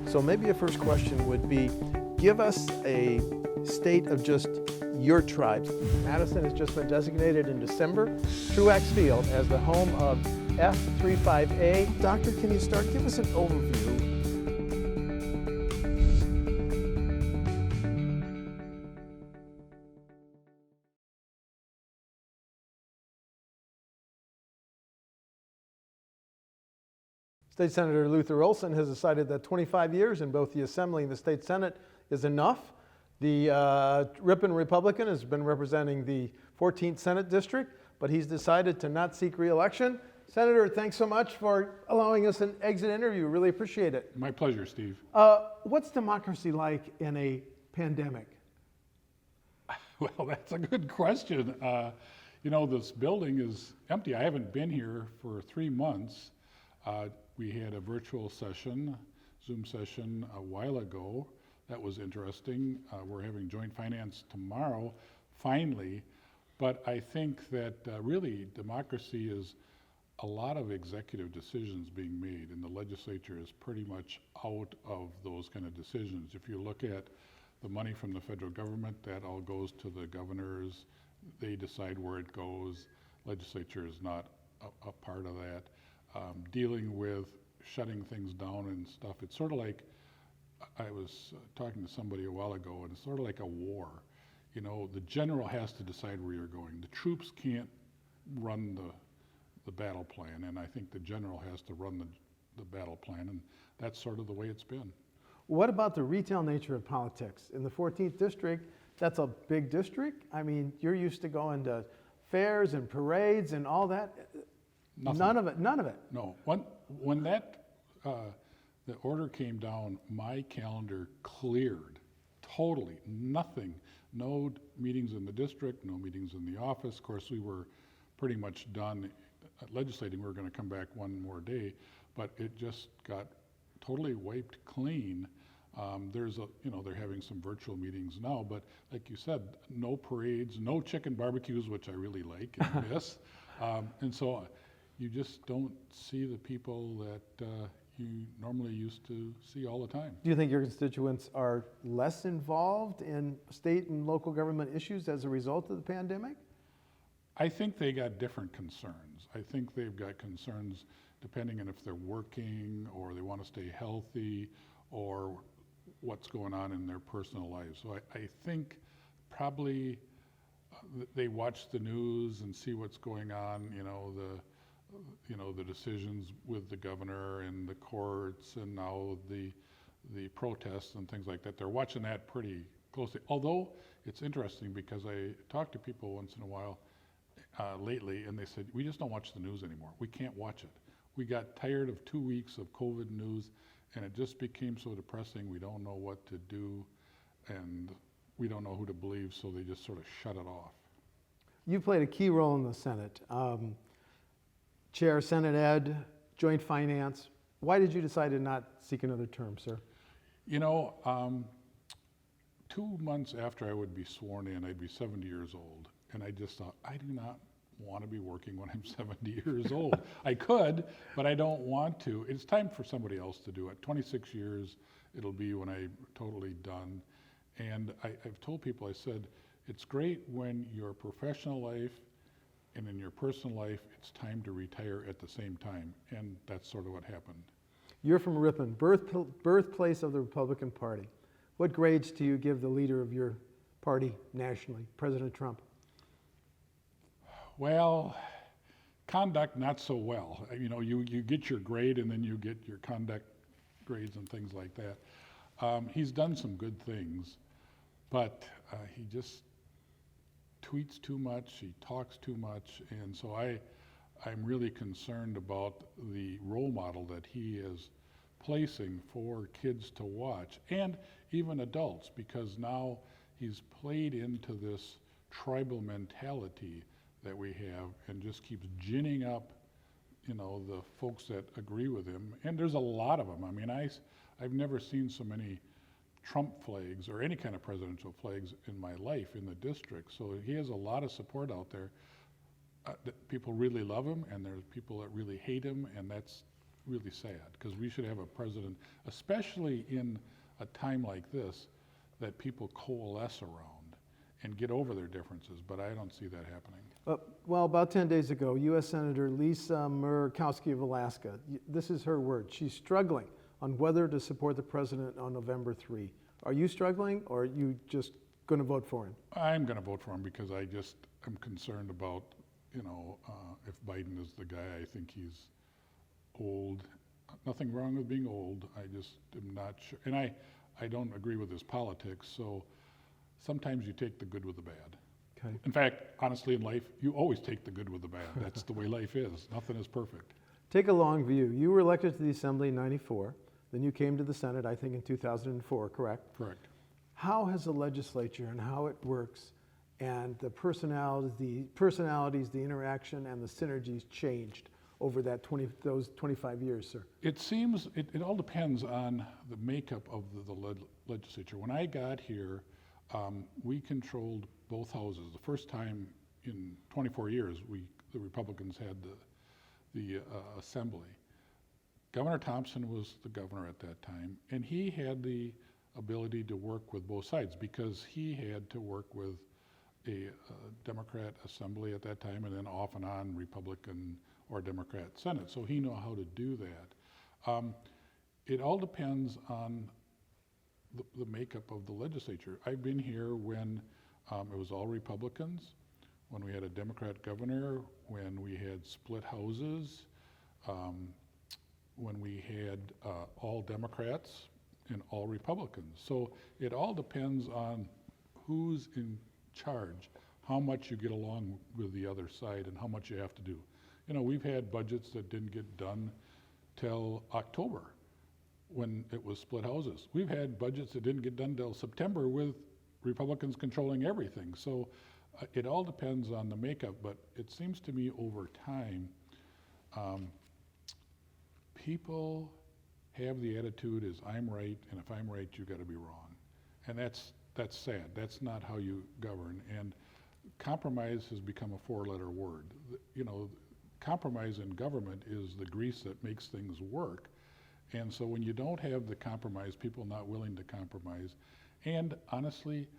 So maybe a first question would be, give us a state of just your tribes. Madison has just been designated in December, Truax Field, as the home of F35A. Doctor, can you start? Give us an overview. State Senator Luther Olsen has decided that 25 years in both the Assembly and the State Senate is enough. The R-Ripon Republican has been representing the 14th Senate District, but he's decided to not seek re-election. Senator, thanks so much for allowing us an exit interview. Really appreciate it. My pleasure, Steve. What's democracy like in a pandemic? Well, that's a good question. You know, this building is empty. I haven't been here for 3 months. We had a virtual session, Zoom session, a while ago. That was interesting. We're having joint finance tomorrow, finally. But I think that really democracy is a lot of executive decisions being made, and the legislature is pretty much out of those kind of decisions. If you look at the money from the federal government, that all goes to the governors. They decide where it goes. Legislature is not a part of that. Dealing with shutting things down and stuff, it's sort of like, I was talking to somebody a while ago, and it's sort of like a war. You know, the general has to decide where you're going. The troops can't run the battle plan, and I think the general has to run the battle plan, and that's sort of the way it's been. What about the retail nature of politics? In the 14th District, that's a big district. I mean, you're used to going to fairs and parades and all that. Nothing. None of it. No. When that the order came down, my calendar cleared totally. Nothing. No meetings in the district, no meetings in the office. Of course, we were pretty much done legislating. We were going to come back one more day, but it just got totally wiped clean. There's they're having some virtual meetings now, but like you said, no parades, no chicken barbecues, which I really like and miss. And so you just don't see the people that you normally used to see all the time. Do you think your constituents are less involved in state and local government issues as a result of the pandemic? I think they got different concerns. I think they've got concerns depending on if they're working or they want to stay healthy or what's going on in their personal lives. So I think probably they watch the news and see what's going on, the decisions with the governor and the courts and now the protests and things like that. They're watching that pretty closely. Although it's interesting because I talk to people once in a while lately, and they said, we just don't watch the news anymore. We can't watch it. We got tired of 2 weeks of COVID news, and it just became so depressing. We don't know what to do, and we don't know who to believe, so they just sort of shut it off. You played a key role in the Senate. Chair, Senate Ed, Joint Finance. Why did you decide to not seek another term, sir? 2 months after I would be sworn in, I'd be 70 years old. And I just thought, I do not want to be working when I'm 70 years old. I could, but I don't want to. It's time for somebody else to do it. 26 years, it'll be when I'm totally done. And I've told people, I said, it's great when your professional life and in your personal life, it's time to retire at the same time. And that's sort of what happened. You're from Ripon, birthplace of the Republican Party. What grades do you give the leader of your party nationally, President Trump? Well, conduct not so well. You get your grade and then you get your conduct grades and things like that. He's done some good things, but he just tweets too much, he talks too much, and so I'm really concerned about the role model that he is placing for kids to watch, and even adults, because now he's played into this tribal mentality that we have and just keeps ginning up, the folks that agree with him. And there's a lot of them. I mean, I've never seen so many Trump flags or any kind of presidential flags in my life in the district. So he has a lot of support out there. People really love him, and there's people that really hate him, and that's really sad, because we should have a president, especially in a time like this, that people coalesce around and get over their differences, but I don't see that happening. Well, about 10 days ago, U.S. Senator Lisa Murkowski of Alaska, this is her word, she's struggling on whether to support the president on November 3. Are you struggling, or are you just going to vote for him? I'm going to vote for him because I just am concerned about, if Biden is the guy. I think he's old. Nothing wrong with being old. I just am not sure. And I don't agree with his politics, so sometimes you take the good with the bad. Okay. In fact, honestly, in life, you always take the good with the bad. That's the way life is. Nothing is perfect. Take a long view. You were elected to the Assembly in '94. Then you came to the Senate, I think, in 2004, correct? Correct. How has the legislature and how it works and the personalities, the interaction, and the synergies changed over those 25 years, sir? It seems, it all depends on the makeup of the legislature. When I got here, we controlled both houses. The first time in 24 years, the Republicans had the Assembly. Governor Thompson was the governor at that time, and he had the ability to work with both sides because he had to work with a Democrat Assembly at that time, and then off and on Republican or Democrat Senate. So he knew how to do that. It all depends on the makeup of the legislature. I've been here when it was all Republicans, when we had a Democrat governor, when we had split houses, when we had all Democrats and all Republicans. So it all depends on who's in charge, how much you get along with the other side, and how much you have to do. We've had budgets that didn't get done till October when it was split houses. We've had budgets that didn't get done till September with Republicans controlling everything. So it all depends on the makeup, but it seems to me over time, people have the attitude is I'm right, and if I'm right, you got to be wrong. And that's sad. That's not how you govern. And compromise has become a four-letter word. Compromise in government is the grease that makes things work. And so when you don't have the compromise, people not willing to compromise, and honestly,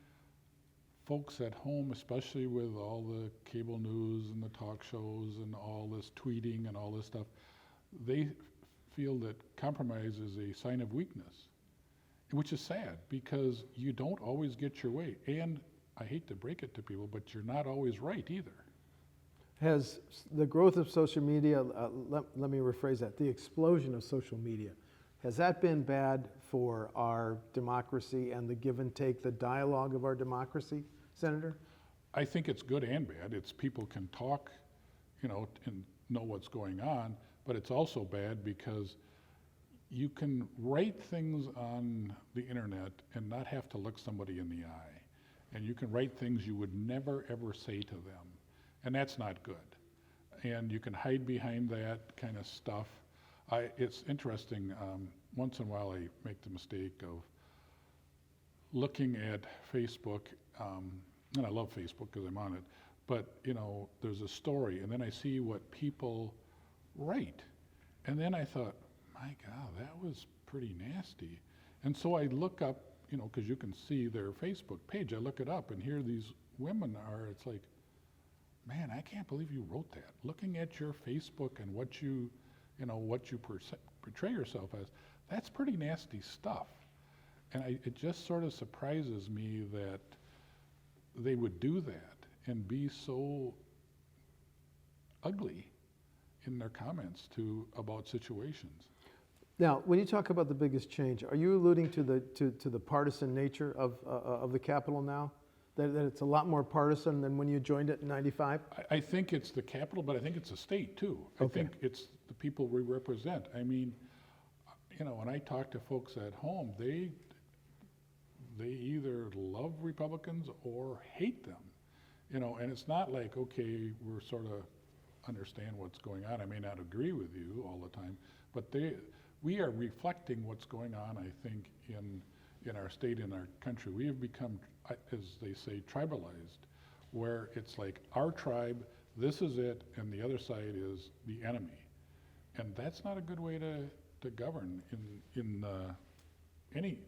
folks at home, especially with all the cable news and the talk shows and all this tweeting and all this stuff, they feel that compromise is a sign of weakness, which is sad because you don't always get your way. And I hate to break it to people, but you're not always right either. Has the growth of social media, let me rephrase that, the explosion of social media, has that been bad for our democracy and the give and take, the dialogue of our democracy, Senator? I think it's good and bad. It's people can talk, and know what's going on, but it's also bad because you can write things on the internet and not have to look somebody in the eye. And you can write things you would never ever say to them. And that's not good. And you can hide behind that kind of stuff. It's interesting, once in a while I make the mistake of looking at Facebook, and I love Facebook because I'm on it, but there's a story and then I see what people write. And then I thought, my God, that was pretty nasty. And so I look up, because you can see their Facebook page, I look it up and here these women are, it's like, man, I can't believe you wrote that. Looking at your Facebook and what you portray yourself as, that's pretty nasty stuff. And it just sort of surprises me that they would do that and be so ugly in their comments about situations. Now, when you talk about the biggest change, are you alluding to the partisan nature of the Capitol now? That it's a lot more partisan than when you joined it in '95? I think it's the Capitol, but I think it's the state too. Okay. I think it's the people we represent. I mean, when I talk to folks at home, they either love Republicans or hate them. And it's not like, okay, we're sort of understand what's going on. I may not agree with you all the time, but we are reflecting what's going on, I think, in our state, in our country. We have become, as they say, tribalized, where it's like our tribe, this is it, and the other side is the enemy. And that's not a good way to govern in any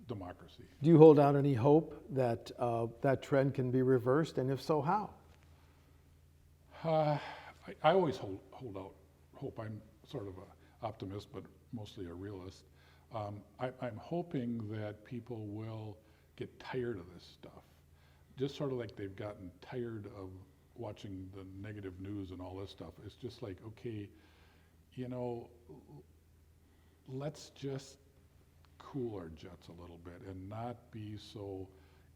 democracy. Do you hold out any hope that that trend can be reversed, and if so, how? I always hold out hope. I'm sort of an optimist, but mostly a realist. I'm hoping that people will get tired of this stuff, just sort of like they've gotten tired of watching the negative news and all this stuff. It's just like, okay, you know, let's just cool our jets a little bit and not be so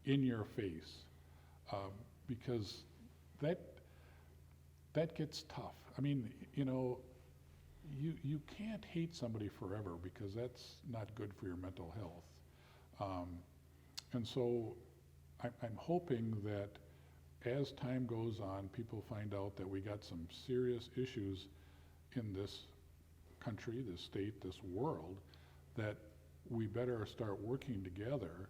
in your face, because that gets tough. I mean, you know, you can't hate somebody forever, because that's not good for your mental health. And so I'm hoping that as time goes on, people find out that we got some serious issues in this country, this state, this world, that we better start working together,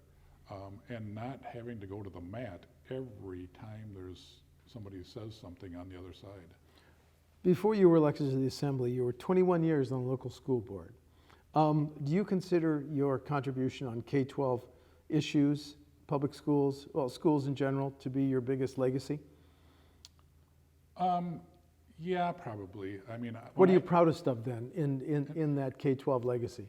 and not having to go to the mat every time there's somebody says something on the other side. Before you were elected to the Assembly, you were 21 years on the local school board. Do you consider your contribution on K-12 issues, public schools, well, schools in general, to be your biggest legacy? Yeah, probably. I mean, What are you proudest of then in that K-12 legacy?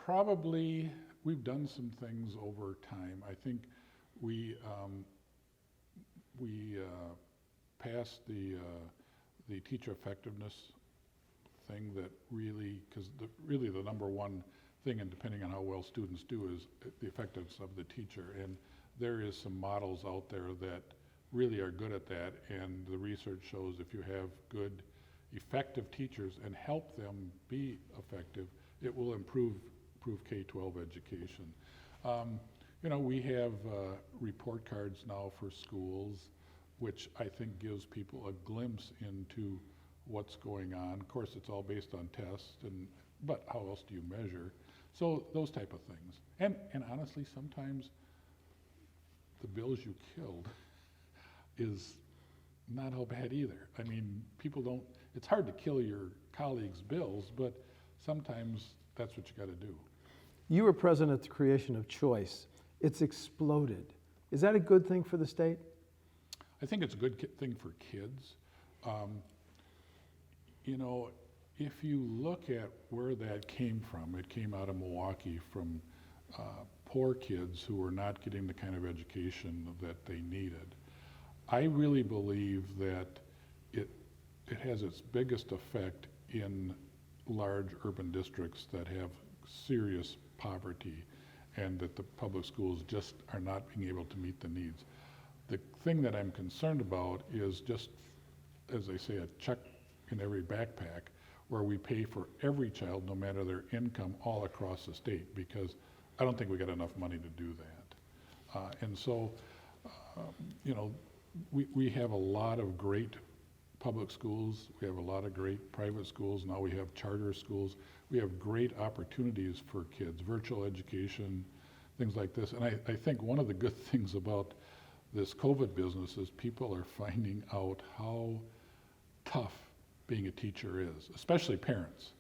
Probably, we've done some things over time. I think we passed the teacher effectiveness thing that really, because really the number one thing, and depending on how well students do, is the effectiveness of the teacher. And there is some models out there that really are good at that, and the research shows if you have good, effective teachers and help them be effective, it will improve K-12 education. You know, we have report cards now for schools, which I think gives people a glimpse into what's going on. Of course, it's all based on tests, but how else do you measure? So those type of things. And honestly, sometimes the bills you killed is not all bad either. I mean, people don't, it's hard to kill your colleagues' bills, but sometimes that's what you got to do. You were president at the creation of choice. It's exploded. Is that a good thing for the state? I think it's a good thing for kids. You know, if you look at where that came from, it came out of Milwaukee from poor kids who were not getting the kind of education that they needed. I really believe that it has its biggest effect in large urban districts that have serious poverty, and that the public schools just are not being able to meet the needs. The thing that I'm concerned about is just, as they say, a check in every backpack, where we pay for every child, no matter their income, all across the state, because I don't think we got enough money to do that. And so, you know, we have a lot of great public schools, we have a lot of great private schools, now we have charter schools, we have great opportunities for kids, virtual education, things like this. And I think one of the good things about this COVID business is people are finding out how tough being a teacher is, especially parents.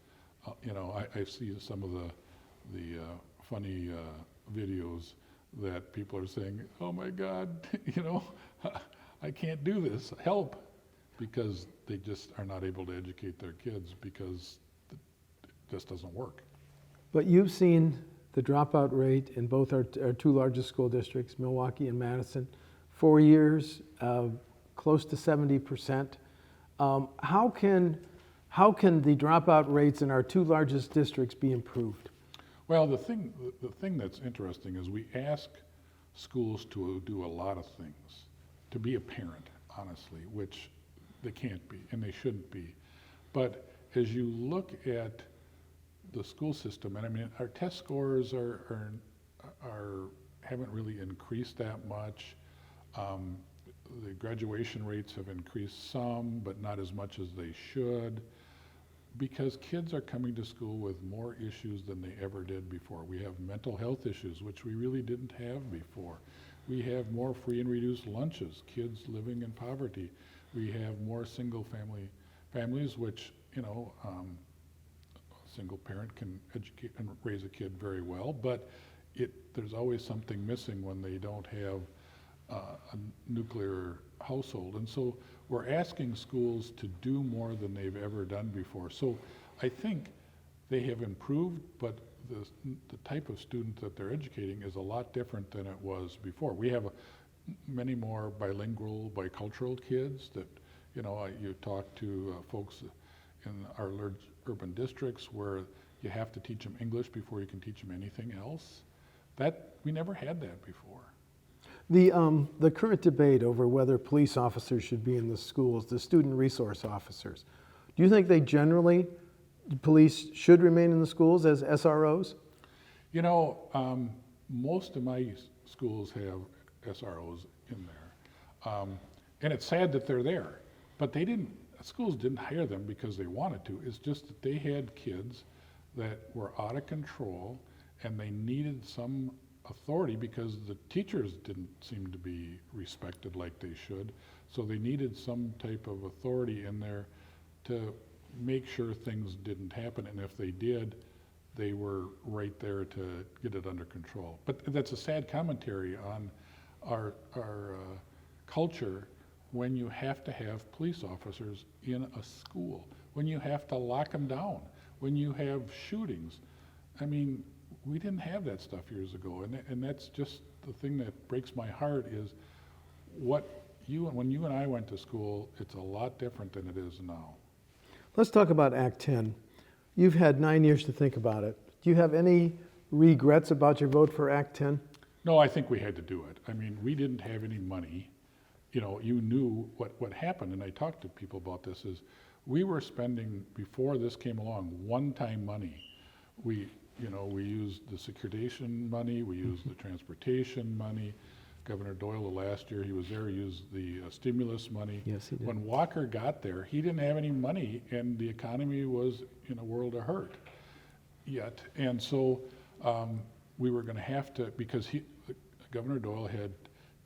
You know, I see some of the funny videos that people are saying, oh my God, you know, I can't do this, help, because they just are not able to educate their kids because it just doesn't work. But you've seen the dropout rate in both our two largest school districts, Milwaukee and Madison, 4 years, close to 70%. How can the dropout rates in our two largest districts be improved? Well, the thing that's interesting is we ask schools to do a lot of things, to be a parent, honestly, which they can't be and they shouldn't be. But as you look at the school system, and I mean, our test scores haven't really increased that much. The graduation rates have increased some, but not as much as they should, because kids are coming to school with more issues than they ever did before. We have mental health issues, which we really didn't have before. We have more free and reduced lunches, kids living in poverty. We have more single families, which, you know, single parent can educate and raise a kid very well, but there's always something missing when they don't have a nuclear household. And so we're asking schools to do more than they've ever done before. So I think they have improved, but the type of student that they're educating is a lot different than it was before. We have many more bilingual, bicultural kids that, you talk to folks in our large urban districts where you have to teach them English before you can teach them anything else. We never had that before. The current debate over whether police officers should be in the schools, the student resource officers, do you think police should remain in the schools as SROs? Most of my schools have SROs in there. And it's sad that they're there, but schools didn't hire them because they wanted to. It's just that they had kids that were out of control and they needed some authority because the teachers didn't seem to be respected like they should. So they needed some type of authority in there to make sure things didn't happen, and if they did, they were right there to get it under control. But that's a sad commentary on our culture when you have to have police officers in a school, when you have to lock them down, when you have shootings. I mean, we didn't have that stuff years ago, and that's just the thing that breaks my heart is when you and I went to school, it's a lot different than it is now. Let's talk about Act 10. You've had 9 years to think about it. Do you have any regrets about your vote for Act 10? No, I think we had to do it. I mean, we didn't have any money. You knew what happened, and I talked to people about this, is we were spending, before this came along, one-time money. We used the securitization money, we used the transportation money. Governor Doyle, the last year he was there, used the stimulus money. Yes, he did. When Walker got there, he didn't have any money, and the economy was in a world of hurt yet. And so we were going to have to, because Governor Doyle had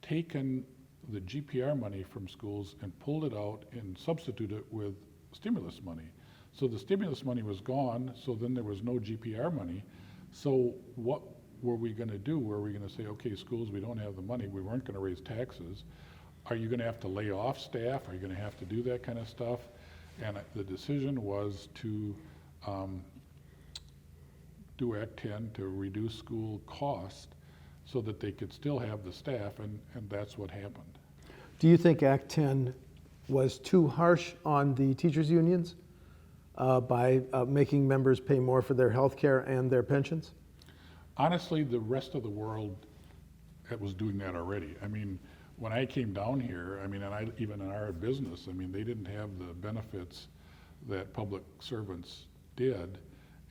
taken the GPR money from schools and pulled it out and substituted it with stimulus money. So the stimulus money was gone, so then there was no GPR money. So what were we going to do? Were we going to say, okay, schools, we don't have the money, we weren't going to raise taxes. Are you going to have to lay off staff? Are you going to have to do that kind of stuff? And the decision was to do Act 10 to reduce school cost so that they could still have the staff, and that's what happened. Do you think Act 10 was too harsh on the teachers' unions by making members pay more for their health care and their pensions? Honestly, the rest of the world was doing that already. I mean, when I came down here, even in our business, they didn't have the benefits that public servants did,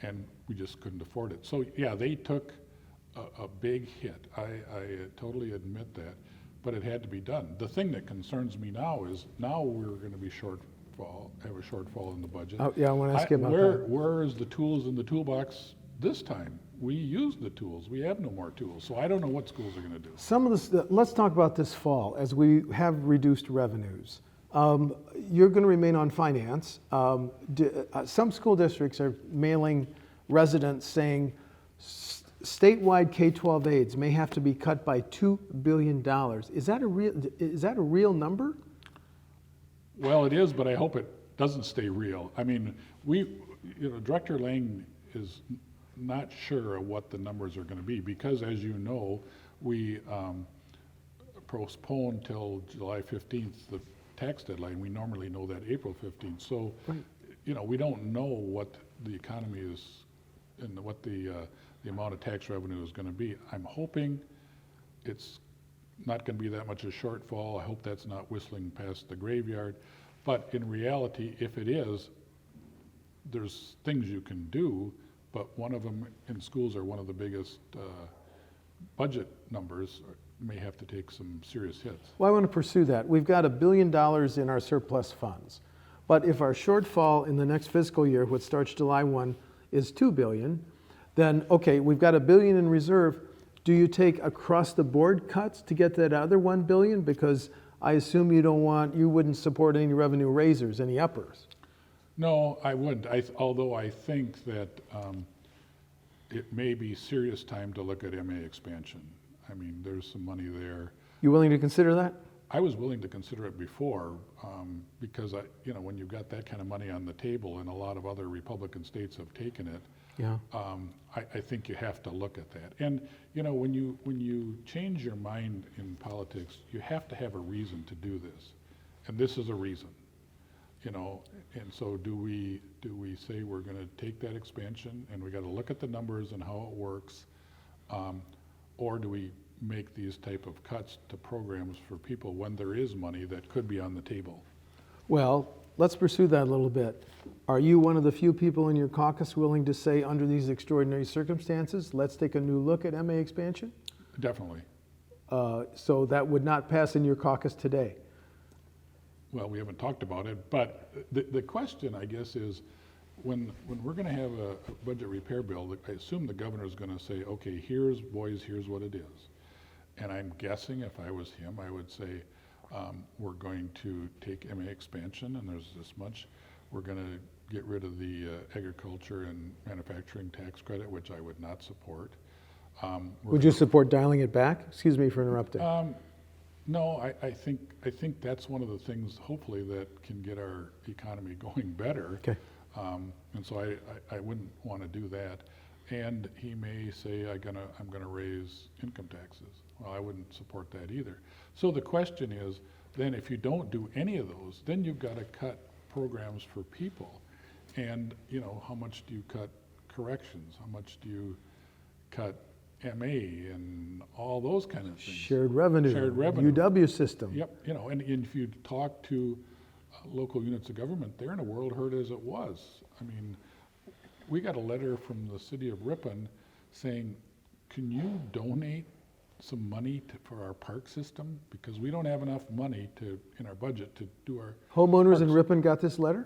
and we just couldn't afford it. So yeah, they took a big hit. I totally admit that, but it had to be done. The thing that concerns me now is we're going to be have a shortfall in the budget. Oh, yeah, I want to ask you about that. Where is the tools in the toolbox this time? We use the tools. We have no more tools. So I don't know what schools are going to do. Let's talk about this fall as we have reduced revenues. You're going to remain on finance. Some school districts are mailing residents saying statewide K-12 aids may have to be cut by $2 billion. Is that a real number? Well, it is, but I hope it doesn't stay real. I mean, Director Lang is not sure of what the numbers are going to be because, as you know, we postponed till July 15th the tax deadline. We normally know that April 15th. So, right. We don't know what the economy is and what the amount of tax revenue is going to be. I'm hoping it's not going to be that much a shortfall. I hope that's not whistling past the graveyard. But in reality, if it is, there's things you can do, but one of them in schools are one of the biggest budget numbers, may have to take some serious hits. Well, I want to pursue that. We've got $1 billion in our surplus funds. But if our shortfall in the next fiscal year, which starts July 1, is $2 billion, then, okay, we've got $1 billion in reserve. Do you take across-the-board cuts to get that other $1 billion? Because I assume you wouldn't support any revenue raisers, any uppers. No, I wouldn't, although I think that it may be serious time to look at MA expansion. I mean, there's some money there. You willing to consider that? I was willing to consider it before because when you've got that kind of money on the table and a lot of other Republican states have taken it, Yeah. I think you have to look at that. And when you change your mind in politics, you have to have a reason to do this, and this is a reason. And so do we say we're going to take that expansion and we got to look at the numbers and how it works, or do we make these type of cuts to programs for people when there is money that could be on the table? Well, let's pursue that a little bit. Are you one of the few people in your caucus willing to say, under these extraordinary circumstances, let's take a new look at MA expansion? Definitely. So that would not pass in your caucus today? Well, we haven't talked about it, but the question, I guess, is when we're going to have a budget repair bill, I assume the governor's going to say, okay, here's what it is. And I'm guessing if I was him, I would say, we're going to take MA expansion, and there's this much. We're going to get rid of the agriculture and manufacturing tax credit, which I would not support. Would you support dialing it back? Excuse me for interrupting. No, I think that's one of the things, hopefully, that can get our economy going better. Okay. And so I wouldn't want to do that. And he may say, I'm gonna raise income taxes. Well, I wouldn't support that either. So the question is, then if you don't do any of those, then you've got to cut programs for people. And how much do you cut corrections? How much do you cut MA and all those kind of things? Shared revenue. UW system. Yep, and if you talk to local units of government, they're in a world hurt as it was. I mean, we got a letter from the city of Ripon saying, can you donate some money for our park system? Because we don't have enough money in our budget to do our Homeowners parks. in Ripon got this letter?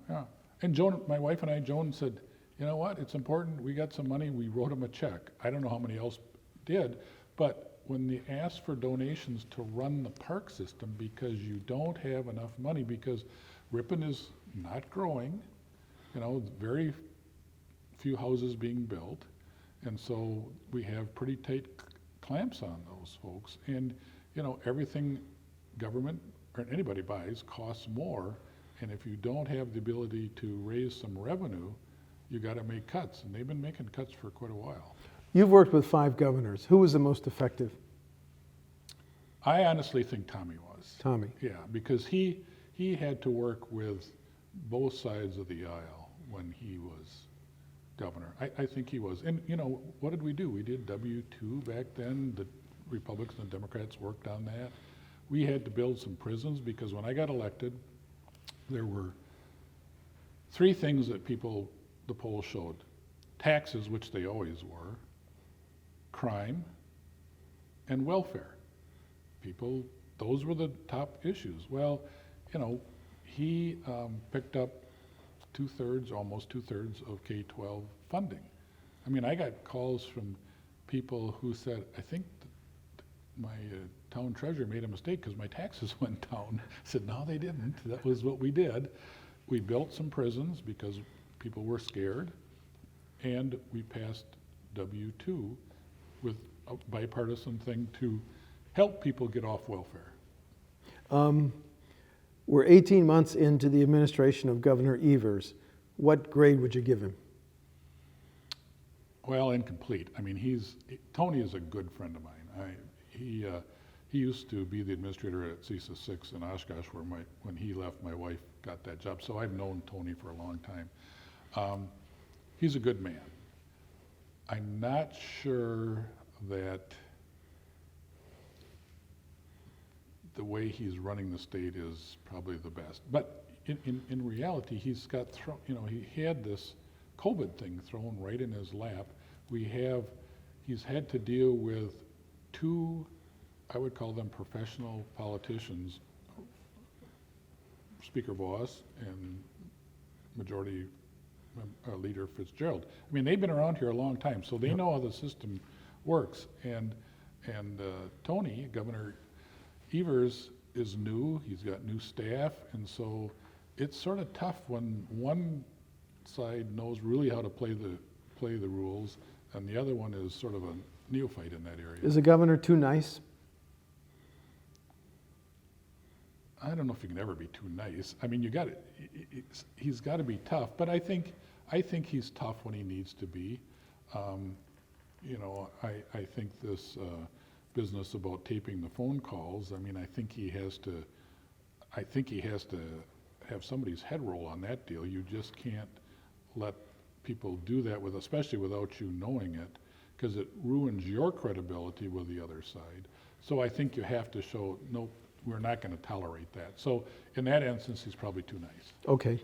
Yeah. And Joan, my wife and I, Joan said, you know what, it's important, we got some money, we wrote them a check. I don't know how many else did, but when they asked for donations to run the park system because you don't have enough money, because Ripon is not growing, very few houses being built, and so we have pretty tight clamps on those folks. And everything government or anybody buys costs more, and if you don't have the ability to raise some revenue, you got to make cuts, and they've been making cuts for quite a while. You've worked with 5 governors. Who was the most effective? I honestly think Tommy was. Tommy. Yeah, because he had to work with both sides of the aisle when he was governor. I think he was. And what did we do? We did W-2 back then. The Republicans and Democrats worked on that. We had to build some prisons because when I got elected, there were 3 things that the polls showed. Taxes, which they always were, crime, and welfare. Those were the top issues. Well, he picked up almost two-thirds of K-12 funding. I mean, I got calls from people who said, I think my town treasurer made a mistake because my taxes went down. I said, no, they didn't. That was what we did. We built some prisons because people were scared, and we passed W-2 with a bipartisan thing to help people get off welfare. We're 18 months into the administration of Governor Evers. What grade would you give him? Well, incomplete. I mean, Tony is a good friend of mine. He used to be the administrator at CISA 6 in Oshkosh, where when he left, my wife got that job. So I've known Tony for a long time. He's a good man. I'm not sure that the way he's running the state is probably the best. But in reality, he's got he had this COVID thing thrown right in his lap. He's had to deal with 2, I would call them professional politicians, Speaker Voss and Majority Leader Fitzgerald. I mean, they've been around here a long time, so they know how the system works. And Tony, Governor Evers, is new. He's got new staff, and so it's sort of tough when one side knows really how to play the rules, and the other one is sort of a neophyte in that area. Is the governor too nice? I don't know if he can ever be too nice. I mean, he's got to be tough, but I think he's tough when he needs to be. You know, I think this business about taping the phone calls, I mean, I think he has to have somebody's head roll on that deal. You just can't let people do that especially without you knowing it, because it ruins your credibility with the other side. So I think you have to show, nope, we're not going to tolerate that. So in that instance, he's probably too nice. Okay,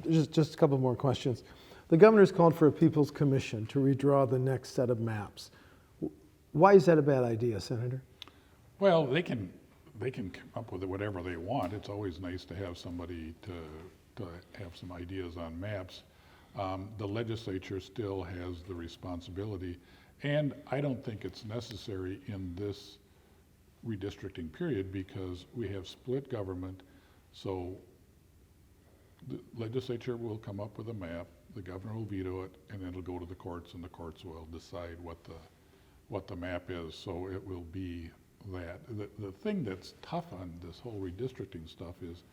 just a couple more questions. The governor's called for a People's Commission to redraw the next set of maps. Why is that a bad idea, Senator? Well, they can come up with whatever they want. It's always nice to have somebody to have some ideas on maps. The legislature still has the responsibility, and I don't think it's necessary in this redistricting period because we have split government. So the legislature will come up with a map, the governor will veto it, and then it'll go to the courts, and the courts will decide what the map is. So it will be that. The thing that's tough on this whole redistricting stuff is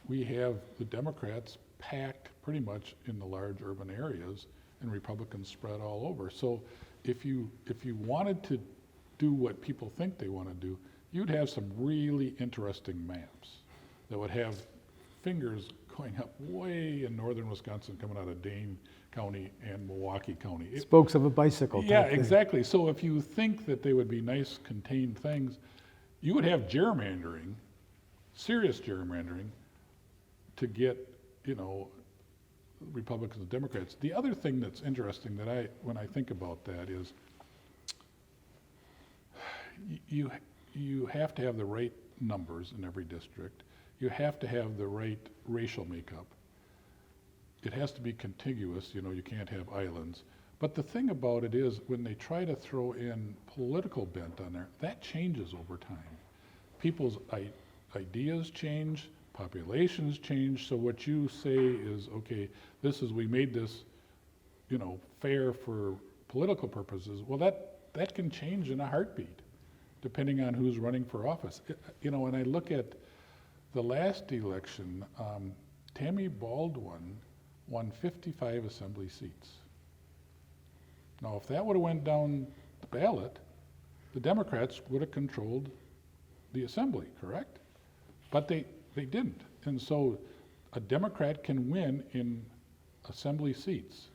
we have the Democrats packed pretty much in the large urban areas and Republicans spread all over. So if you wanted to do what people think they want to do, you'd have some really interesting maps that would have fingers going up way in northern Wisconsin coming out of Dane County and Milwaukee County. Spokes of a bicycle type Yeah, thing. exactly. So if you think that they would be nice, contained things, you would have gerrymandering, serious gerrymandering, to get, you know, Republicans and Democrats. The other thing that's interesting that when I think about that is you have to have the right numbers in every district. You have to have the right racial makeup. It has to be contiguous, you know, you can't have islands. But the thing about it is when they try to throw in political bent on there, that changes over time. People's ideas change, populations change, so what you say is, okay, we made this, you know, fair for political purposes. Well, that can change in a heartbeat, depending on who's running for office. You know, when I look at the last election, Tammy Baldwin won 55 assembly seats. Now, if that would have went down the ballot, the Democrats would have controlled the assembly, correct? But they didn't. And so a Democrat can win in assembly seats.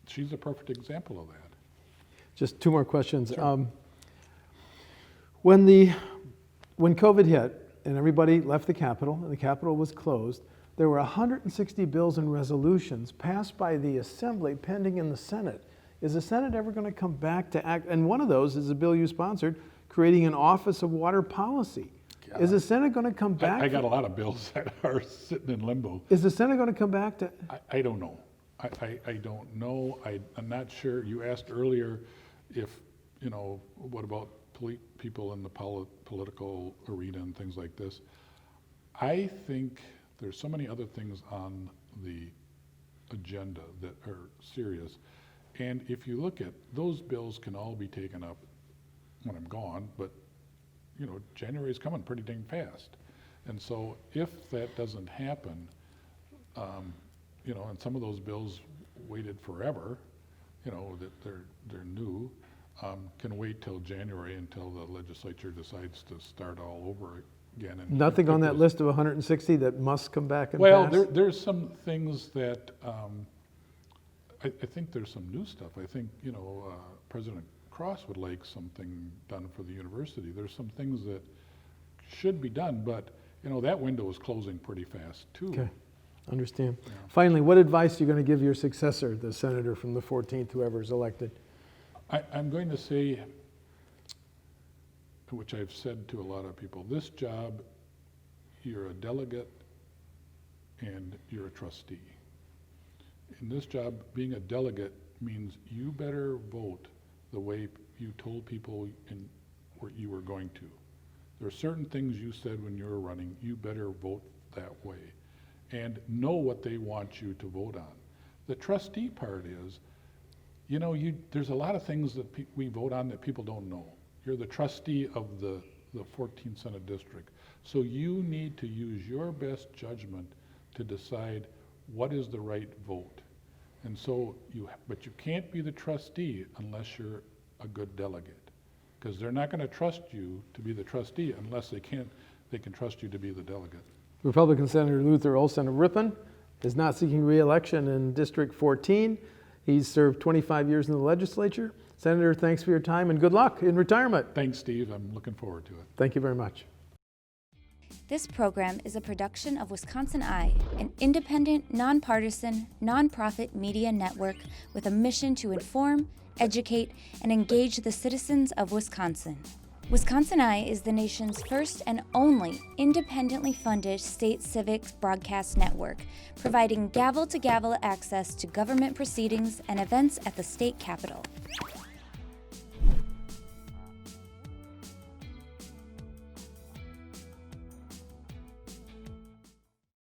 She's a perfect example of that. Just two more questions. Sure. When COVID hit and everybody left the Capitol and the Capitol was closed, there were 160 bills and resolutions passed by the Assembly pending in the Senate. Is the Senate ever going to come back to act? And one of those is a bill you sponsored, creating an Office of Water Policy. God. Is the Senate going to come back? I got a lot of bills that are sitting in limbo. Is the Senate going to come back to? I don't know. I don't know. I'm not sure. You asked earlier if, you know, what about people in the political arena and things like this. I think there's so many other things on the agenda that are serious. And if you look at those bills can all be taken up when I'm gone, but you know, January is coming pretty dang fast. And so if that doesn't happen, you know, and some of those bills waited forever, you know, that they're new, can wait till January until the legislature decides to start all over again. And nothing on that list of 160 that must come back and pass? Well, there's some things that, I think there's some new stuff. I think, you know, President Cross would like something done for the university. There's some things that should be done, but, you know, that window is closing pretty fast, too. Okay, understand. Yeah. Finally, what advice are you going to give your successor, the senator from the 14th, whoever is elected? I'm going to say, which I've said to a lot of people, this job, you're a delegate and you're a trustee. In this job, being a delegate means you better vote the way you told people you were going to. There are certain things you said when you were running, you better vote that way. and know what they want you to vote on. The trustee part is, you know, there's a lot of things that we vote on that people don't know. You're the trustee of the 14th Senate District. So you need to use your best judgment to decide what is the right vote. And so but you can't be the trustee unless you're a good delegate, because they're not going to trust you to be the trustee unless they can trust you to be the delegate. Republican Senator Luther Olsen of Ripon is not seeking re-election in District 14. He's served 25 years in the legislature. Senator, thanks for your time and good luck in retirement. Thanks, Steve. I'm looking forward to it. Thank you very much. This program is a production of WisconsinEye, an independent, nonpartisan, nonprofit media network with a mission to inform, educate, and engage the citizens of Wisconsin. WisconsinEye is the nation's first and only independently funded state civics broadcast network, providing gavel-to-gavel access to government proceedings and events at the state capitol.